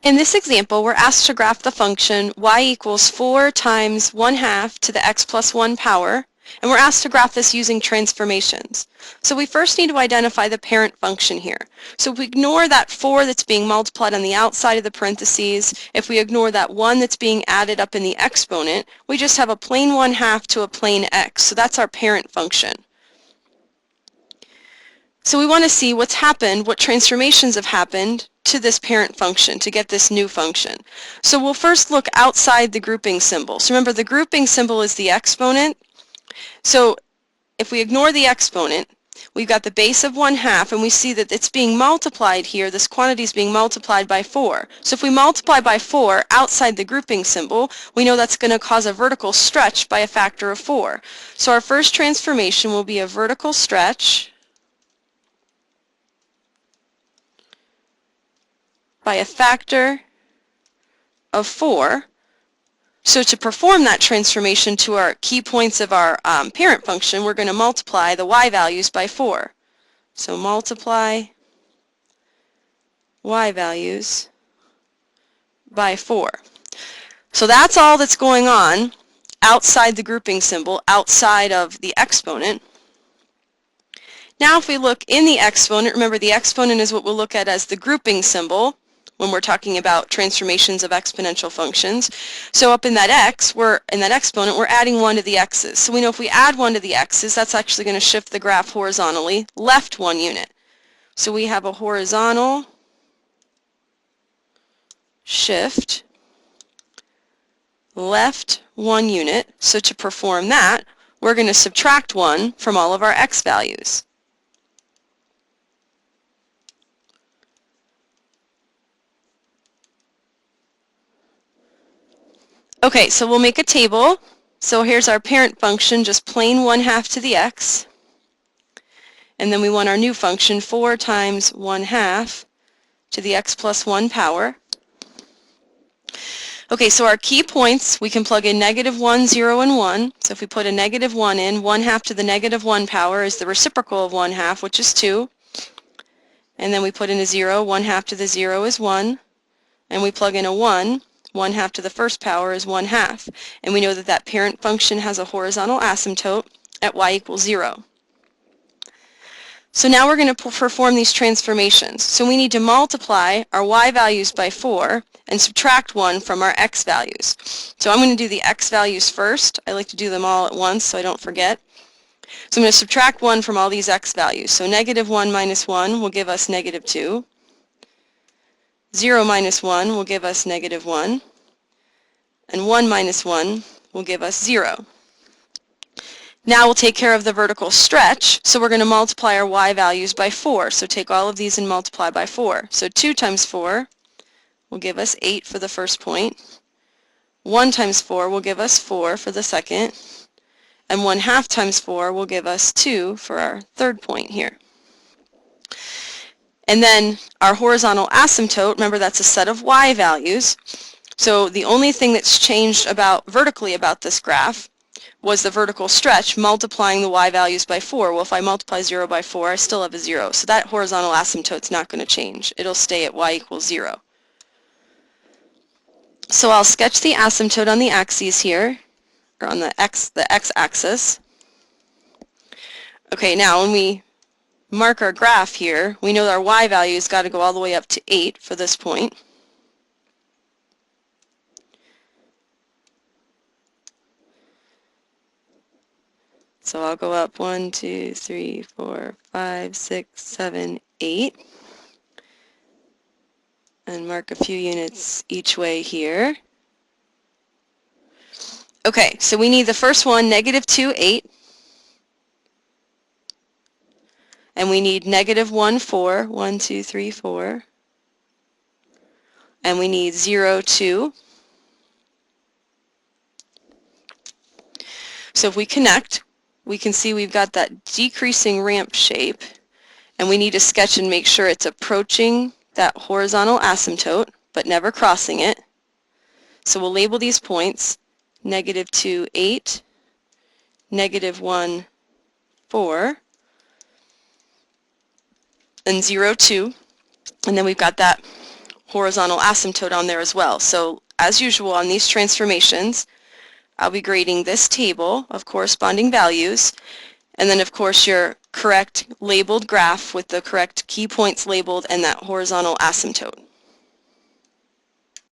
In this example, we're asked to graph the function y equals 4 times 1/2 to the x plus 1 power, and we're asked to graph this using transformations. So we first need to identify the parent function here. So if we ignore that 4 that's being multiplied on the outside of the parentheses, if we ignore that 1 that's being added up in the exponent, we just have a plain 1/2 to a plain x. So that's our parent function. So we want to see what's happened, what transformations have happened to this parent function to get this new function. So we'll first look outside the grouping symbol. So remember, the grouping symbol is the exponent. So if we ignore the exponent, we've got the base of 1/2, and we see that it's being multiplied here. This quantity is being multiplied by 4. So if we multiply by 4 outside the grouping symbol, we know that's going to cause a vertical stretch by a factor of 4. So our first transformation will be a vertical stretch by a factor of 4. So to perform that transformation to our key points of our parent function, we're going to multiply the y values by 4. So multiply y values by 4. So that's all that's going on outside the grouping symbol, outside of the exponent. Now if we look in the exponent, remember the exponent is what we'll look at as the grouping symbol when we're talking about transformations of exponential functions. So up in that in that exponent, we're adding 1 to the x's. So we know if we add 1 to the x's, that's actually going to shift the graph horizontally, left 1 unit. So we have a horizontal shift, left 1 unit. So to perform that, we're going to subtract 1 from all of our x values. Okay, so we'll make a table. So here's our parent function, just plain 1/2 to the x. And then we want our new function, 4 times 1/2 to the x plus 1 power. Okay, so our key points, we can plug in -1, 0, and 1. So if we put a -1 in, 1/2 to the -1 power is the reciprocal of 1/2, which is 2. And then we put in a 0, 1/2 to the 0 is 1. And we plug in a 1. 1/2 to the first power is 1/2. And we know that that parent function has a horizontal asymptote at y equals 0. So now we're going to perform these transformations. So we need to multiply our y values by 4 and subtract 1 from our x values. So I'm going to do the x values first. I like to do them all at once so I don't forget. So I'm going to subtract 1 from all these x values. So -1 minus 1 will give us -2. 0 minus 1 will give us -1, and 1 minus 1 will give us 0. Now we'll take care of the vertical stretch, so we're going to multiply our y values by 4. So take all of these and multiply by 4. So 2 times 4 will give us 8 for the first point. 1 times 4 will give us 4 for the second. And 1/2 times 4 will give us 2 for our third point here. And then our horizontal asymptote, remember that's a set of y values. So the only thing that's changed vertically about this graph was the vertical stretch, multiplying the y values by 4. Well, if I multiply 0 by 4, I still have a 0. So that horizontal asymptote's not going to change. It'll stay at y equals 0. So I'll sketch the asymptote on the axes here, or on the x-axis. Okay, now when we mark our graph here, we know that our y value's got to go all the way up to 8 for this point. So I'll go up 1, 2, 3, 4, 5, 6, 7, 8, and mark a few units each way here. Okay, so we need the first one, -2, 8. And we need -1, 4. 1, 2, 3, 4. And we need 0, 2. So if we connect, we can see we've got that decreasing ramp shape, and we need to sketch and make sure it's approaching that horizontal asymptote, but never crossing it. So we'll label these points -2, 8, -1, 4, and 0, 2. And then we've got that horizontal asymptote on there as well. So as usual on these transformations, I'll be grading this table of corresponding values, and then of course your correct labeled graph with the correct key points labeled and that horizontal asymptote.